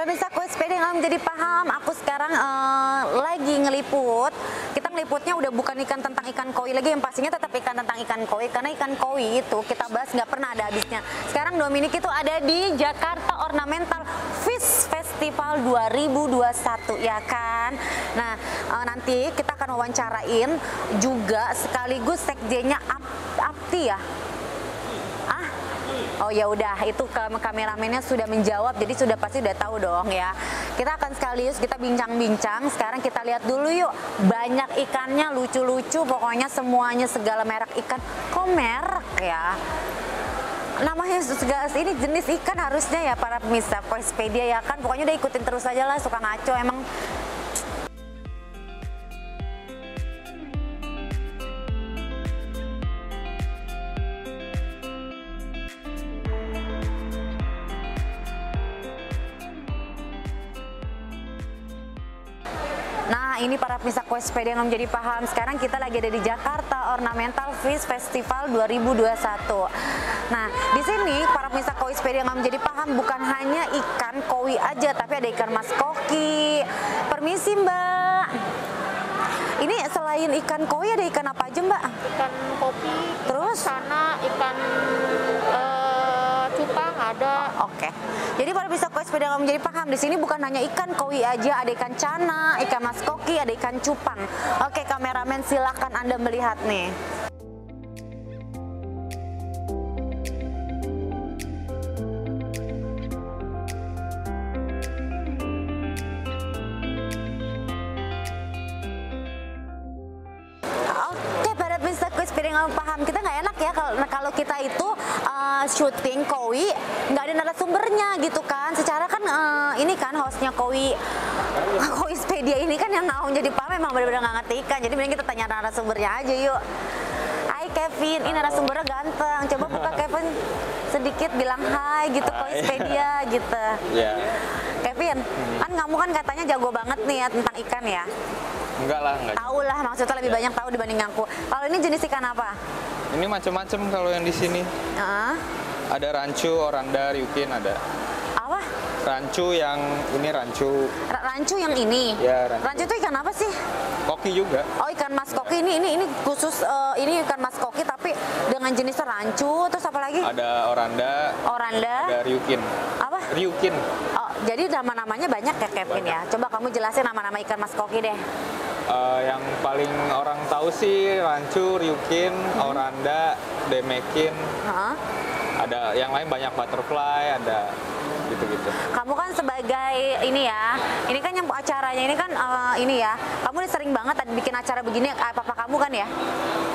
Pemirsa Kuespedi nggak menjadi paham, aku sekarang lagi ngeliput. Kita ngeliputnya udah bukan ikan tentang ikan koi lagi, yang pastinya tetap ikan tentang ikan koi, karena ikan koi itu kita bahas nggak pernah ada habisnya. Sekarang Dominic itu ada di Jakarta Ornamental Fish Festival 2021 ya kan. Nah nanti kita akan wawancarain juga sekaligus sekjennya Apti ya. Oh ya udah, itu kameramennya sudah menjawab, jadi sudah pasti udah tahu dong ya. Kita akan sekaligus kita bincang-bincang. Sekarang kita lihat dulu yuk, banyak ikannya lucu-lucu, pokoknya semuanya segala merek ikan. Kok merek ya? Namanya segala ini jenis ikan harusnya ya para pemirsa Kuespedia ya kan. Pokoknya udah ikutin terus aja lah, suka ngaco emang. Nah ini para pemirsa Kuespedia yang menjadi paham. Sekarang kita lagi ada di Jakarta Ornamental Fish Festival 2021. Nah di sini para pemirsa Kuespedia yang menjadi paham, bukan hanya ikan koi aja, tapi ada ikan mas koki. Permisi Mbak. Ini selain ikan koi ada ikan apa aja Mbak? Ikan kopi, terus sana ikan cupang ada. Oke. Jadi para pemirsa Kuespedia yang menjadi paham, di sini bukan hanya ikan koi aja, ada ikan cana, ikan mas koki, ada ikan cupang. Oke, kameramen silahkan Anda melihat nih. Oke, para pemirsa Kuespedia yang paham, kita nggak enak ya kalau kita itu syuting koi nggak ada narasumbernya gitu kan. Secara kan ini kan hostnya Kuespedia ini kan yang mau jadi paham memang benar-benar nggak ngerti ikan. Jadi mending kita tanya narasumbernya aja yuk. Hai Kevin, ini narasumbernya ganteng. Coba buka Kevin sedikit bilang hai gitu Kuespedia gitu. Yeah. Kevin, kan kamu kan katanya jago banget nih ya tentang ikan ya. Enggak lah, enggak. Tahu lah, maksudnya lebih banyak tahu dibanding aku. Kalau ini jenis ikan apa? Ini macam-macam kalau yang di sini. Ada rancu, oranda, ryukin ada. Apa? Rancu yang ini rancu. Rancu yang ini. Ya, rancu. Rancu itu ikan apa sih? Koki juga. Oh, ikan mas koki ini khusus ini ikan mas koki tapi dengan jenis rancu. Terus apa lagi? Ada oranda. Oranda. Ada ryukin. Apa? Ryukin. Oh, jadi nama-namanya banyak ya Kevin ya. Coba kamu jelasin nama-nama ikan mas koki deh. Yang paling orang tahu sih rancu, ryukin, oranda, demekin. Ada yang lain banyak, butterfly, ada gitu-gitu. Kamu kan sebagai ini ya, ini kan yang acaranya ini kan ini ya, kamu udah sering banget bikin acara begini, apa kamu kan ya?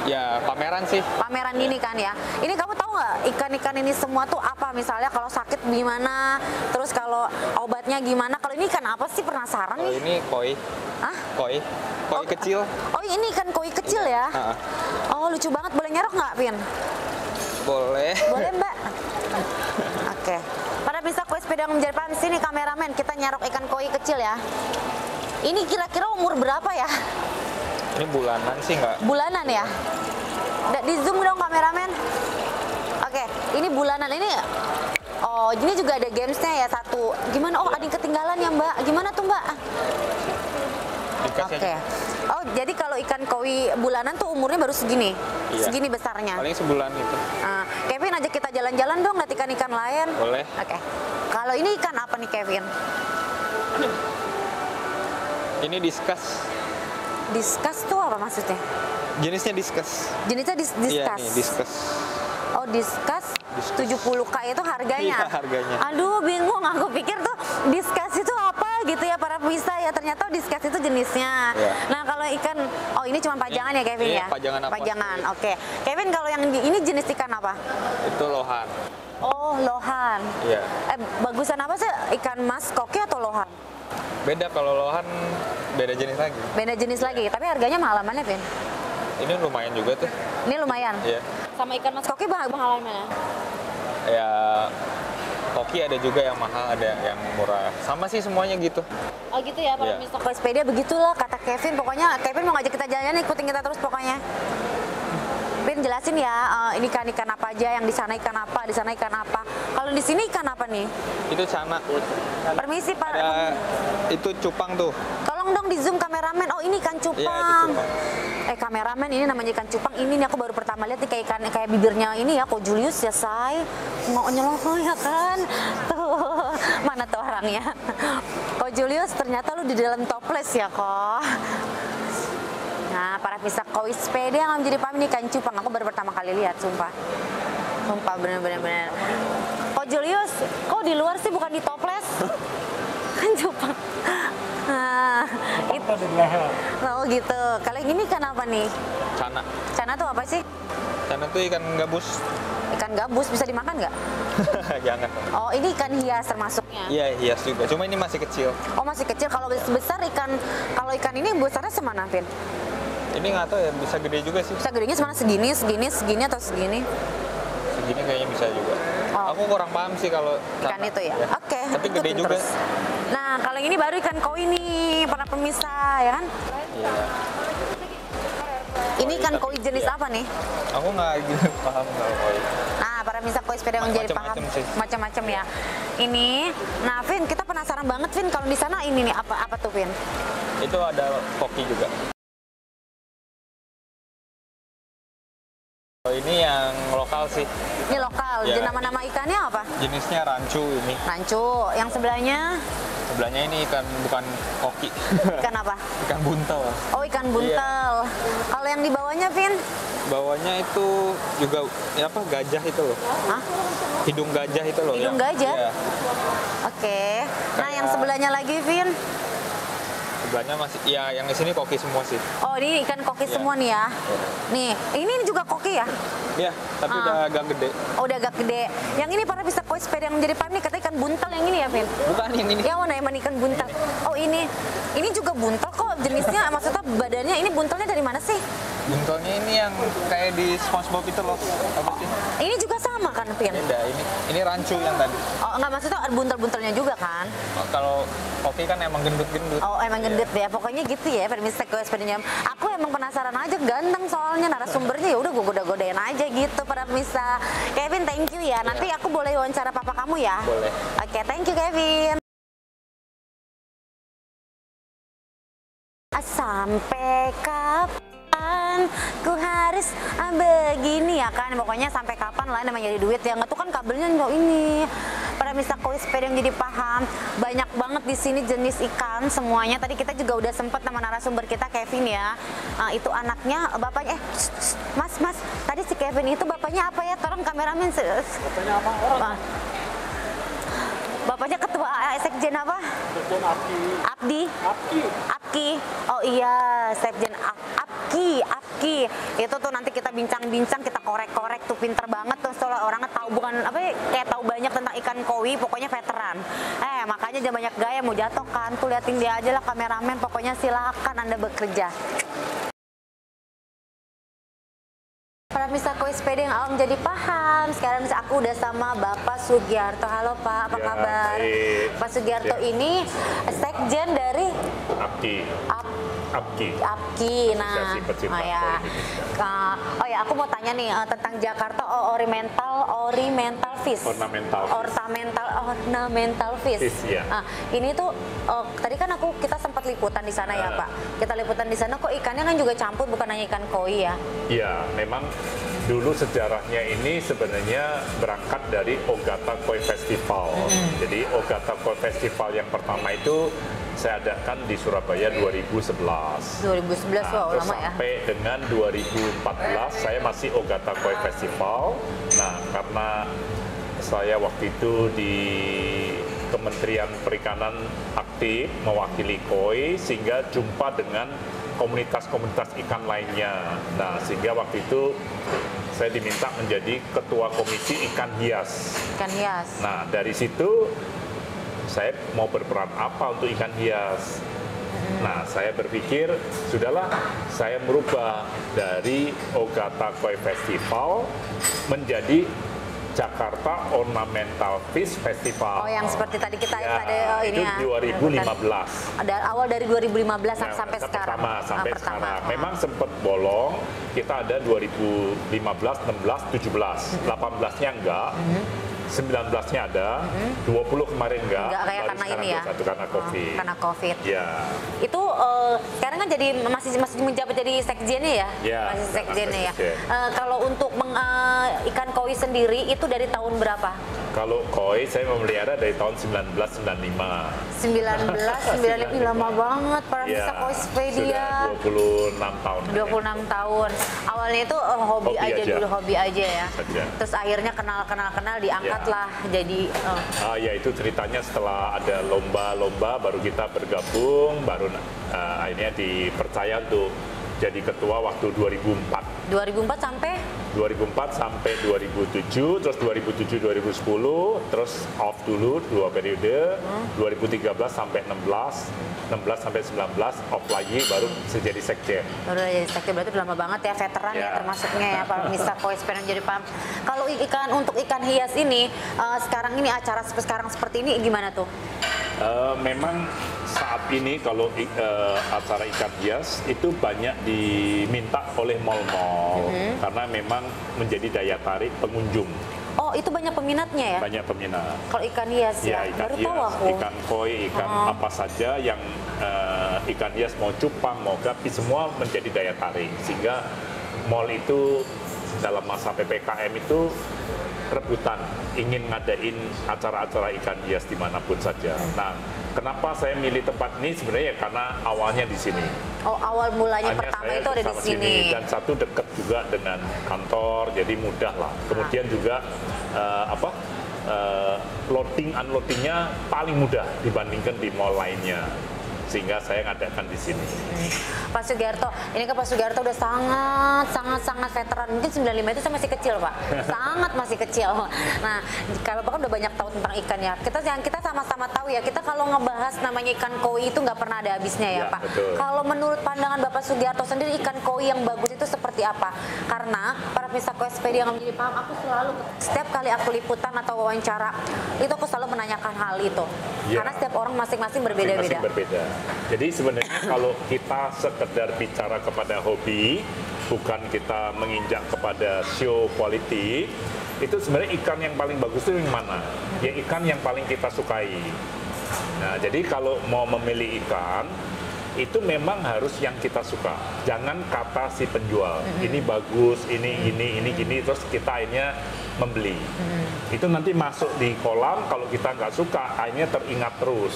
Ya pameran sih. Pameran gini kan ya. Ini kamu tahu nggak ikan-ikan ini semua tuh apa? Misalnya kalau sakit gimana, terus kalau obatnya gimana? Kalau ini ikan apa sih, penasaran nih? Ini koi. Hah? Koi kecil. Oh ini ikan koi kecil ya? Oh lucu banget, boleh nyerok nggak Pin? Boleh. Boleh Mbak. Oke. Pada bisa Kuespedia menjadi paham, sini kameramen, kita nyerok ikan koi kecil ya. Ini kira-kira umur berapa ya? Ini bulanan sih nggak? Bulanan ya? Di zoom dong kameramen. Oke, ini bulanan ini. Oh, ini juga ada gamesnya ya satu. Gimana? Oh, ada yang ketinggalan ya Mbak. Gimana tuh Mbak? Oke. Oh, jadi kalau ikan koi bulanan tuh umurnya baru segini? Iya. Segini besarnya? Paling sebulan itu. Kevin, ajak kita jalan-jalan dong, lihat ikan-ikan lain. Boleh. Oke. Kalau ini ikan apa nih Kevin? Ini diskus. Diskus tuh apa maksudnya? Jenisnya diskus. Jenisnya diskus? Iya nih, diskus. Oh, diskus 70K itu harganya? Iya, harganya. Aduh, bingung. Aku pikir tuh diskus itu apa gitu ya para pemirsa ya. Ternyata diskus itu jenisnya. Iya. Nah, kalau ikan, oh ini cuma pajangan ya Kevin iya, ya? pajangan apa? Pajangan, oke. Kevin, kalau yang ini jenis ikan apa? Itu lohan. Oh, lohan. Iya. Bagusan apa sih? Ikan mas koki atau lohan? Beda, kalau lohan beda jenis lagi. Beda jenis lagi, tapi harganya mahalan Vin? Ini lumayan juga tuh. Ini lumayan? Iya. Sama ikan mas koki mahalan mana? Ya, koki ada juga yang mahal, ada yang murah. Sama sih semuanya gitu. Oh gitu ya, para pemirsa Kuespedia begitulah kata Kevin. Pokoknya Kevin mau ngajak kita jalan, ikutin kita terus pokoknya. Vin, jelasin ya, ini ikan apa aja, yang di sana ikan apa, di sana ikan apa. Kalau di sini ikan apa nih? Itu cana. Permisi Pak. Ada itu cupang tuh. Tolong dong di zoom kameramen. Oh ini ikan cupang. Iya, itu cupang. Kameramen, ini namanya ikan cupang. Ini nih aku baru pertama lihat nih, kayak ikan kayak bibirnya ini ya, kok Julius ya say. Mau nyelong ya kan? Tuh, mana tuh orangnya? Kok Julius ternyata lu di dalam toples ya kok. Nah, para bisa koi sepeda yang menjadi paham ini ikan cupang. Aku baru pertama kali lihat, sumpah. Sumpah bener-bener. Kok Julius, kok di luar sih bukan di toples? Kan cupang. Nah, itu. Oh gitu. Kalau yang ini ikan apa nih? Cana. Cana tuh apa sih? Cana tuh ikan gabus. Ikan gabus bisa dimakan nggak? Jangan. Oh ini ikan hias termasuknya? Iya, hias juga. Cuma ini masih kecil. Oh masih kecil. Kalau besar ikan, kalau ikan ini besarnya semana, Vin? Ini nggak tahu ya, bisa gede juga sih. Bisa gedenya semana, segini atau segini? Segini kayaknya bisa juga. Oh. Aku kurang paham sih kalau Ikan cana. itu ya? Oke. Tapi gede ikutin juga. terus. Nah kalau yang ini baru ikan koi nih, para pemirsa ya kan? Iya. Ini ikan tapi- koi jenis iya. apa nih? Aku nggak gitu paham kalau koi. Nah, para pemirsa koi sepeda yang menjadi paham Macam-macam sih. macam-macam ya. Ini, nah Vin, kita penasaran banget Vin, kalau di sana ini nih apa tuh Vin? Itu ada koki juga. Oh, ini yang lokal sih. Ini lokal. Ya. Nama-nama ikannya apa? Jenisnya rancu ini. Rancu. Yang sebelahnya Sebelahnya ini ikan bukan koki. ikan apa? Ikan buntel. Oh, ikan buntel. Kalau yang di bawahnya Vin? Bawahnya itu juga ya apa gajah itu loh. Hah? Hidung gajah itu loh. Hidung gajah? Iya. Oke. Nah, yang Kayak- sebelahnya lagi Vin? Sebelahnya masih ya yang di sini koki semua sih. Oh, ini ikan koki Iya. semua nih ya. Nih, ini juga koki ya? Iya, tapi udah agak gede. Oh, udah agak gede. Yang ini para bisa koi sepeda yang menjadi paham nih, katanya ikan buntel yang ini ya, Vin? Bukan yang ini. Yang mana emang ikan buntel? Oh, ini. Ini juga buntel kok jenisnya, maksudnya badannya ini buntelnya dari mana sih? Buntelnya ini yang kayak di SpongeBob itu loh. Apa sih? Ini juga sama kan, Vin? Beda, ini rancu yang tadi. Oh, enggak, maksudnya ada buntel-buntelnya juga kan? Kalau koki kan emang gendut-gendut. Oh, emang gendut ya. Pokoknya gitu ya, permisi koi sepedanya. Aku emang penasaran aja, ganteng soalnya narasumbernya, ya udah gue goda-godain aja gitu para pemirsa. Kevin, thank you ya. Nanti aku boleh wawancara papa kamu ya? Boleh. Oke, thank you Kevin. Sampai kapan ku harus begini ya kan? Pokoknya sampai kapan lah namanya jadi duit ya. Nggak tuh kan kabelnya nggak ini. Para misa koi sepeda yang jadi paham, banyak banget di sini jenis ikan semuanya. Tadi kita juga udah sempet sama narasumber kita Kevin ya. Itu anaknya, bapaknya. Mas, tadi si Kevin itu bapaknya apa ya? Tolong kameramen. Bapaknya apa? Orang Bapaknya ketua Sekjen apa? Sekjen Abdi. Apki. Oh iya, Sekjen Apki. Itu tuh nanti kita bincang-bincang, kita korek-korek tuh, pinter banget tuh soalnya orangnya tahu bukan apa ya, kayak tahu banyak tentang ikan koi, pokoknya veteran. Makanya jangan banyak gaya, mau jatuh kan tuh, liatin dia aja lah kameramen, pokoknya silakan Anda bekerja. Para misa koi sepeda yang awam jadi paham. Sekarang aku udah sama Bapak Sugiarto. Halo Pak, apa Ya, kabar? baik. Pak Sugiarto Ya. ini sekjen dari Abdi. Abdi. Apki. Nah, Asosiasi Pecinta oh ya. Koi Indonesia. Oh ya, aku mau tanya nih tentang Jakarta ornamental fish. Ornamental fish. Fish, ya. Ini tuh tadi kan kita sempat liputan di sana ya, Pak. Kita liputan di sana kok ikannya kan juga campur, bukan hanya ikan koi ya. Iya, memang dulu sejarahnya ini sebenarnya berangkat dari Ogata Koi Festival. Jadi Ogata Koi Festival yang pertama itu saya adakan di Surabaya 2011. 2011 wow, terus lama ya. sampai dengan 2014 saya masih Ogata Koi Festival. Nah, karena saya waktu itu di Kementerian Perikanan aktif mewakili koi, sehingga jumpa dengan komunitas-komunitas ikan lainnya. Nah, sehingga waktu itu saya diminta menjadi ketua komisi ikan hias. Ikan hias. Nah, dari situ saya mau berperan apa untuk ikan hias. Nah, saya berpikir, sudahlah saya merubah dari Ogata Koi Festival menjadi Jakarta Ornamental Fish Festival. Oh, yang seperti tadi kita Ya, ada itu ini ya. 2015. Ada awal dari 2015 Nah, sampai sekarang. sampai Pertama. sekarang. Memang sempat bolong. Kita ada 2015, 16, 17. 18-nya enggak. 19-nya ada, 20 kemarin enggak. Enggak kayak baru karena sekarang ini ya. 21 karena COVID. Karena COVID. Ya. Itu sekarang kan jadi masih menjabat jadi sekjennya ya? Ya, Masih sekjennya ya. sekjen. Kalau untuk ikan koi sendiri itu dari tahun berapa? Kalau koi saya memelihara dari tahun 1995. 1995 lama banget para bisa Ya, koi Swedia. sudah 26 tahun. 26 tahun. Awalnya itu hobi Hobi aja aja. dulu, hobi aja ya. Saja. Terus akhirnya kenal diangkat Ya. lah jadi Ya itu ceritanya setelah ada lomba-lomba baru kita bergabung, baru akhirnya dipercaya untuk jadi ketua waktu 2004. 2004 sampai 2004 sampai 2007, terus 2007-2010, terus off dulu 2 periode, 2013 sampai 16, 16 sampai 19 off lagi, baru jadi sekjen. baru jadi sekjen. Berarti udah lama banget ya, veteran ya Ya. termasuknya ya para misa koi sekarang jadi paham. Kalau untuk ikan hias ini sekarang ini acara sekarang seperti ini gimana tuh? Memang saat ini kalau acara ikan hias itu banyak diminta oleh mal-mal karena memang menjadi daya tarik pengunjung. Oh, itu banyak peminatnya ya? Banyak peminat. Kalau ikan hias ya, Ya, ikan baru tahu hias, aku. ikan koi, ikan apa saja yang ikan hias mau cupang, mau gapi, semua menjadi daya tarik. Sehingga mall itu dalam masa PPKM itu rebutan ingin ngadain acara-acara ikan hias dimanapun saja. Nah, kenapa saya milih tempat ini sebenarnya karena awalnya di sini. Oh, awal mulanya Hanya pertama saya itu ada di bersama sini. dan satu dekat juga dengan kantor, jadi mudah lah. Kemudian juga loading unloadingnya paling mudah dibandingkan di mall lainnya, sehingga saya ngadakan di sini. Pak Sugiarto, ini kan Pak Sugiarto udah sangat veteran. Mungkin 95 itu saya masih kecil, Pak. Sangat masih kecil. Nah, kalau Bapak kan udah banyak tahu tentang ikan ya. Kita sama-sama tahu ya, kita kalau ngebahas namanya ikan koi itu nggak pernah ada habisnya ya, Ya, Pak. betul. Kalau menurut pandangan Bapak Sugiarto sendiri, ikan koi yang bagus itu seperti apa? Karena para pemirsa koi Koespedia yang menjadi paham, aku selalu setiap kali aku liputan atau wawancara, itu aku selalu menanyakan hal itu. Ya. Karena setiap orang masing-masing berbeda-beda. Masing-masing berbeda. Jadi sebenarnya kalau kita sekedar bicara kepada hobi, bukan kita menginjak kepada show quality, itu sebenarnya ikan yang paling bagus itu yang mana? Ya ikan yang paling kita sukai. Nah, jadi kalau mau memilih ikan, itu memang harus yang kita suka. Jangan kata si penjual, ini bagus, ini gini, terus kita akhirnya membeli. Itu nanti masuk di kolam, kalau kita nggak suka, akhirnya teringat terus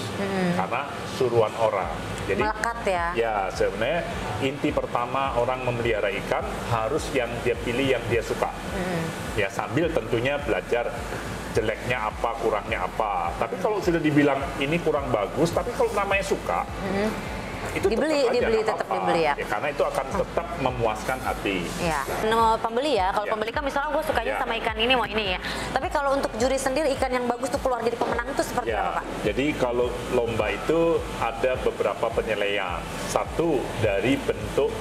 karena suruhan orang. Jadi Melekat ya. ya sebenarnya inti pertama orang memelihara ikan harus yang dia pilih yang dia suka. Ya sambil tentunya belajar jeleknya apa, kurangnya apa. Tapi kalau sudah dibilang ini kurang bagus, tapi kalau namanya suka, itu Dibeli nggak tetap apa-apa. dibeli ya. Karena itu akan tetap memuaskan hati. Ya, pembeli ya. Kalau Ya. pembeli kan misalnya gue sukanya Ya. sama ikan ini mau ini ya. Tapi kalau untuk juri sendiri ikan yang bagus tuh keluar jadi pemenang itu seperti apa, Ya, Pak? jadi kalau lomba itu ada beberapa penilaian. Satu dari bentuk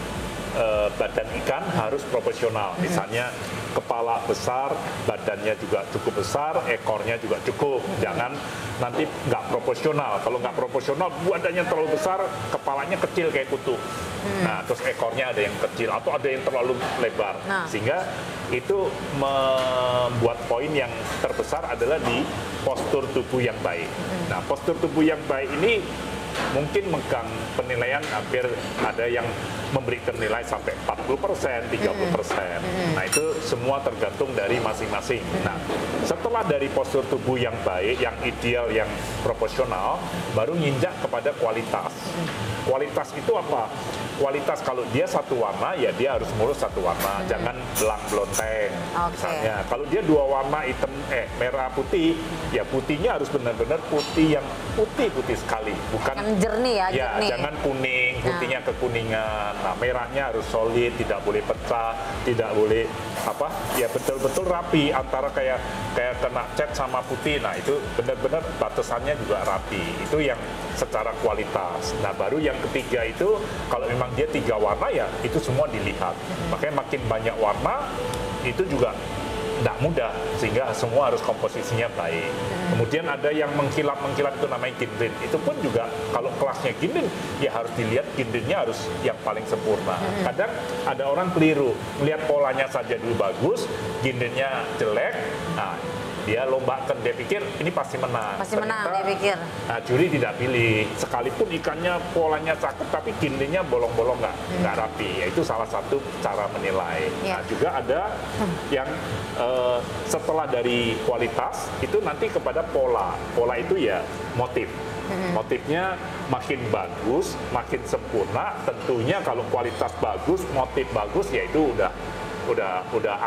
badan ikan harus proporsional. Misalnya kepala besar, badannya juga cukup besar, ekornya juga cukup. Jangan nanti nggak proporsional. Kalau nggak proporsional, badannya terlalu besar, kepalanya kecil kayak kutu. Nah, terus ekornya ada yang kecil atau ada yang terlalu lebar. Nah. Sehingga itu membuat poin yang terbesar adalah di postur tubuh yang baik. Nah, postur tubuh yang baik ini mungkin megang penilaian hampir ada yang memberikan nilai sampai 40%, 30%. Nah, itu semua tergantung dari masing-masing. Nah, setelah dari postur tubuh yang baik, yang ideal, yang proporsional, baru nginjak kepada kualitas. Kualitas itu apa? Kualitas kalau dia satu warna, ya dia harus mulus satu warna, jangan belang blonteng. Oke. Misalnya, kalau dia dua warna hitam, merah putih, ya putihnya harus benar-benar putih yang putih sekali, bukan Yang jernih ya, ya, jernih. jangan kuning, putihnya kekuningan. Nah, merahnya harus solid, tidak boleh pecah, tidak boleh apa? Ya betul-betul rapi antara kayak kena cat sama putih. Nah, itu benar-benar batasannya juga rapi. Itu yang secara kualitas. Nah, baru yang ketiga itu kalau memang dia 3 warna ya itu semua dilihat. Makanya makin banyak warna itu juga tidak mudah, sehingga semua harus komposisinya baik. Kemudian ada yang mengkilap-mengkilap, itu namanya ginrin. Itu pun juga kalau kelasnya ginrin, ya harus dilihat ginrinnya harus yang paling sempurna. Kadang ada orang keliru, melihat polanya saja dulu bagus, ginrinnya jelek, nah dia lombakan, dia pikir ini pasti menang. Pasti menang, Ternyata, dia pikir. Nah, juri tidak pilih. Sekalipun ikannya polanya cakep, tapi ginrinnya bolong-bolong nggak rapi. Ya, itu salah satu cara menilai. Ya. Nah, juga ada yang setelah dari kualitas itu nanti kepada pola. Pola itu ya motif. Motifnya makin bagus, makin sempurna. Tentunya kalau kualitas bagus, motif bagus, ya itu udah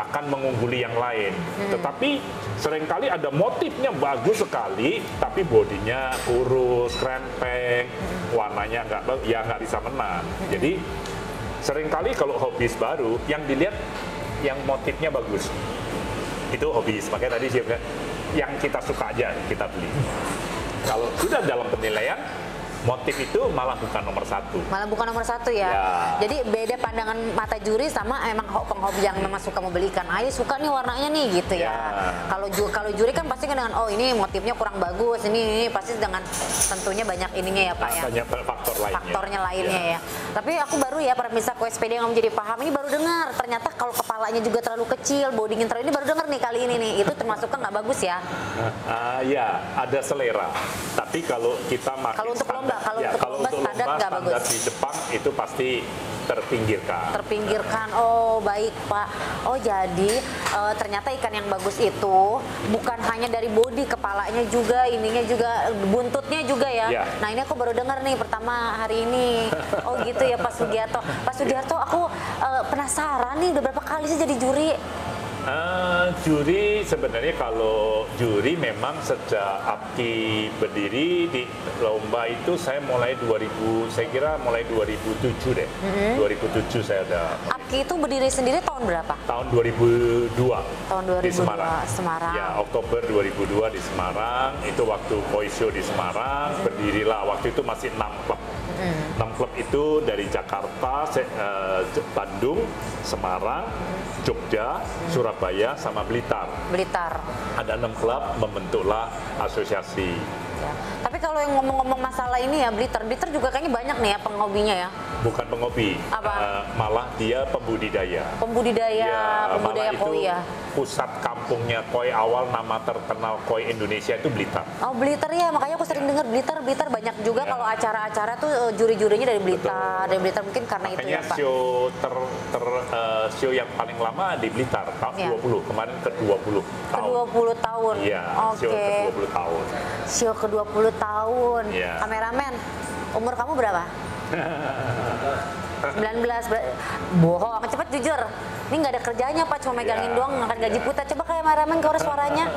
akan mengungguli yang lain. Tetapi seringkali ada motifnya bagus sekali, tapi bodinya kurus, krempeng, warnanya nggak bisa menang. Jadi seringkali kalau hobis baru yang dilihat yang motifnya bagus, itu hobis. Makanya tadi saya bilang, yang kita suka aja kita beli. Kalau sudah dalam penilaian, motif itu malah bukan nomor satu. Malah bukan nomor satu ya. Jadi beda pandangan mata juri sama emang penghobi yang memang suka membeli ikan. Ayo suka nih warnanya nih gitu ya. Kalau juri kan pasti kan dengan oh ini motifnya kurang bagus, ini pasti dengan tentunya banyak ininya ya Pak ya. Banyak faktor lainnya. Faktornya lainnya ya. Tapi aku baru ya pemirsa Koespedi yang menjadi paham ini baru dengar ternyata kalau kepalanya juga terlalu kecil, bodinya terlalu ini baru dengar nih kali ini nih. Itu termasuk kan nggak bagus ya. Ya, ada selera. Tapi kalau kita makin kalau untuk lomba, kalau untuk standar lomba nggak bagus. standar di Jepang itu pasti terpinggirkan. Terpinggirkan. Oh baik Pak. Oh jadi ternyata ikan yang bagus itu bukan hanya dari bodi, kepalanya juga, ininya juga, buntutnya juga ya. Nah ini aku baru dengar nih pertama hari ini. Oh gitu ya Pak Sugiarto. Pak Sugiarto aku penasaran nih udah berapa kali sih jadi juri? Juri sebenarnya kalau juri memang sejak APKI berdiri di lomba itu saya mulai 2007 deh. 2007 saya ada. APKI itu berdiri sendiri tahun berapa? Tahun 2002. Tahun 2002 di Semarang. Semarang. Ya, Oktober 2002 di Semarang. Itu waktu Koi Show di Semarang. Berdirilah waktu itu masih 6 klub. 6 klub itu dari Jakarta, Bandung, Semarang, Jogja, Surabaya, sama Blitar. Ada 6 klub, membentuklah asosiasi. Ya. Tapi kalau yang ngomong-ngomong masalah ini ya Blitar juga kayaknya banyak nih ya penghobinya ya. Bukan penghobi, malah dia pembudidaya. Pembudidaya koi ya. Pusat kampungnya koi awal, nama terkenal koi Indonesia itu Blitar. Oh Blitar ya, makanya aku sering dengar Blitar banyak juga kalau acara-acara tuh juri-jurinya dari Blitar. Dari Blitar mungkin karena itu ya Pak. Show yang paling lama di Blitar tahun 20, kemarin ke-20 tahun. Ke-20 tahun. Iya, show ke-20 tahun. Show ke-20 tahun. Ya. Kameramen, umur kamu berapa? 19. Bohong, cepet jujur. Ini nggak ada kerjanya Pak, cuma megangin doang, makan gaji putar. Coba kayak kameramen keluar suaranya.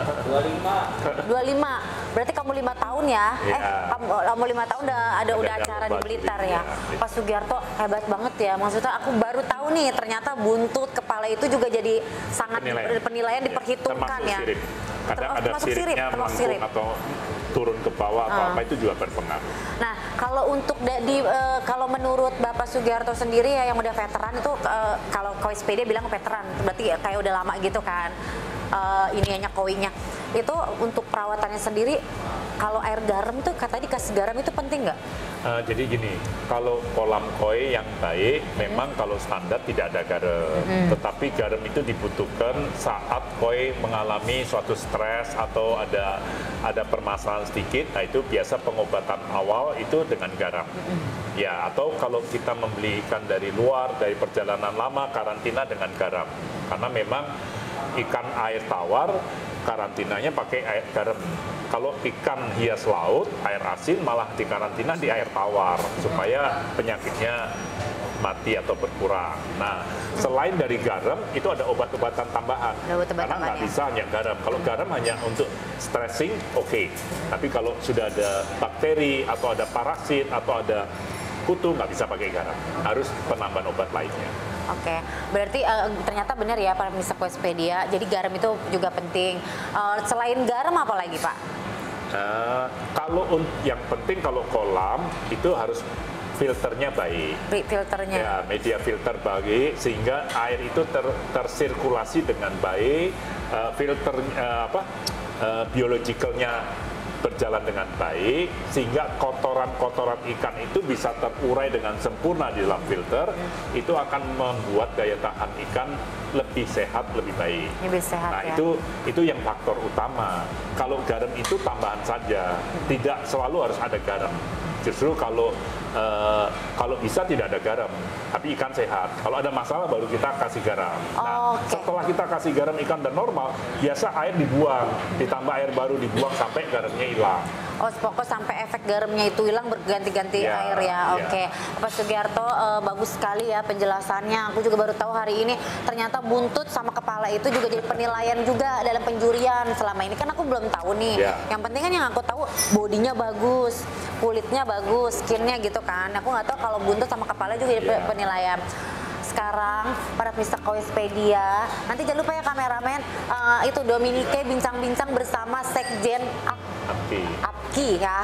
25. Berarti kamu 5 tahun ya? Kamu 5 tahun udah acara di Blitar ya. Pak Sugiarto hebat banget ya. Maksudnya aku baru tahu nih ternyata buntut kepala itu juga jadi sangat penilaian diperhitungkan ya. Kadang ada siripnya melengkung atau turun ke bawah atau apa itu juga berpengaruh. Nah, kalau untuk kalau menurut Bapak Sugiarto sendiri ya yang udah veteran itu kalau Koespedi bilang veteran, berarti kayak udah lama gitu kan. Ininya koinya. Itu untuk perawatannya sendiri kalau air garam tuh katanya dikasih garam itu penting nggak? Jadi gini, kalau kolam koi yang baik memang kalau standar tidak ada garam. Tetapi garam itu dibutuhkan saat koi mengalami suatu stres atau ada permasalahan sedikit. Nah itu biasa pengobatan awal itu dengan garam. Ya, atau kalau kita membeli ikan dari luar, dari perjalanan lama, karantina dengan garam. Karena memang ikan air tawar karantinanya pakai air garam. Kalau ikan hias laut, air asin malah dikarantina di air tawar supaya penyakitnya mati atau berkurang. Nah, selain dari garam, itu ada obat-obatan tambahan. Karena nggak bisa hanya garam. Kalau garam hanya untuk stressing, oke. Tapi kalau sudah ada bakteri atau ada parasit atau ada kutu, nggak bisa pakai garam. Harus penambahan obat lainnya. Oke, berarti ternyata benar ya para pemirsa Koespedia. Jadi garam itu juga penting. Selain garam apa lagi Pak? Kalau yang penting kalau kolam itu harus filternya baik. Filternya. Ya, media filter baik sehingga air itu tersirkulasi dengan baik, filter biologikalnya berjalan dengan baik sehingga kotoran-kotoran ikan itu bisa terurai dengan sempurna di dalam filter, itu akan membuat daya tahan ikan lebih sehat, lebih baik. Lebih sehat, nah, ya. itu yang faktor utama. Kalau garam itu tambahan saja, tidak selalu harus ada garam. Justru kalau bisa tidak ada garam, tapi ikan sehat. Kalau ada masalah baru kita kasih garam. Nah, setelah kita kasih garam ikan dan normal, biasa air dibuang, ditambah air baru dibuang sampai garamnya hilang. Oh, pokoknya sampai efek garamnya itu hilang berganti-ganti Ya, air ya. ya. Oke. Pak Sugiarto, bagus sekali ya penjelasannya. Aku juga baru tahu hari ini ternyata buntut sama kepala itu juga jadi penilaian juga dalam penjurian. Selama ini kan aku belum tahu nih. Ya. Yang penting kan yang aku tahu bodinya bagus, kulitnya bagus, skinnya gitu kan. Aku nggak tahu kalau buntut sama kepala juga jadi Ya. penilaian. Sekarang para pemirsa Koispedia, nanti jangan lupa ya kameramen, itu Dominike bincang-bincang bersama Sekjen APKI ya,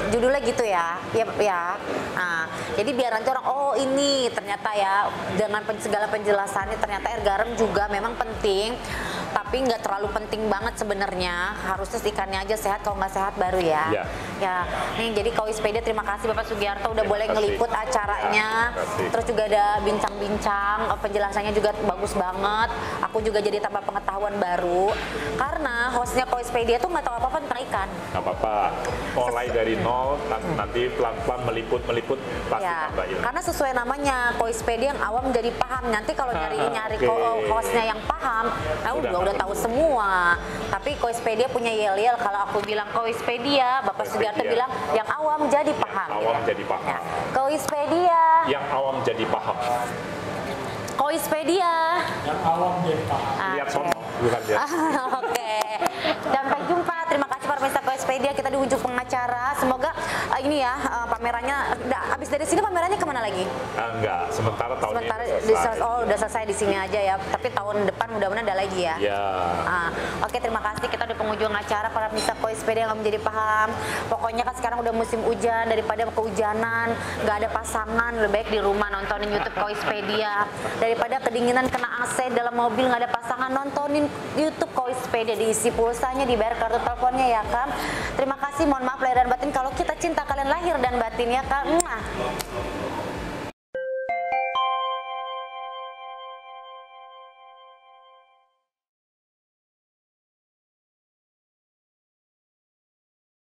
judulnya gitu ya, ya. Nah, jadi biar nanti orang, oh ini ternyata ya dengan segala penjelasannya ternyata air garam juga memang penting, tapi nggak terlalu penting banget sebenarnya. Harusnya ikannya aja sehat, kalau nggak sehat baru ya. Ya. Ya, nih jadi Koispedia terima kasih Bapak Sugiarto udah Terima boleh kasih. ngeliput acaranya. Ya, terima kasih. Terus juga ada bincang-bincang, penjelasannya juga bagus banget. Aku juga jadi tambah pengetahuan baru karena hostnya Koispedia tuh nggak tahu apa-apa tentang ikan. Nggak apa-apa, mulai dari nol, nanti pelan-pelan meliput pasti Ya, tambah ilmu. karena sesuai namanya Koispedia yang awam jadi paham. Nanti kalau nyari Oke. hostnya yang paham, Udah tahu semua. Tapi Koispedia punya yel-yel. Kalau aku bilang Koispedia, Bapak Sugiarto Koispedia. bilang yang awam jadi paham. Awam ya. jadi paham. Ya. Koispedia, Yang awam jadi paham. Koispedia. Yang awam jadi paham. Lihat Oke. sono, bukan ya? Oke. Sampai jumpa. Terima kasih para pemirsa Koispedia. Kita di ujung pengacara. Semoga ini ya pamerannya. Habis dari sini pamerannya kemana lagi? Enggak, sementara tahun Sementara ini selesai. udah selesai di sini aja ya. Tapi tahun depan mudah-mudahan ada lagi ya. Ya. Oke, terima kasih. Kita di penghujung acara para pemirsa Koispedia yang menjadi paham. Pokoknya kan sekarang udah musim hujan, daripada kehujanan, nggak ada pasangan, lebih baik di rumah nontonin YouTube Koispedia. Daripada kedinginan kena AC dalam mobil nggak ada pasangan, nontonin YouTube Koispedia, diisi pulsanya, dibayar kartu teleponnya ya kan. Terima kasih, mohon maaf lahir dan batin kalau kita cinta kalian lahir dan batin ya kan. Mwah.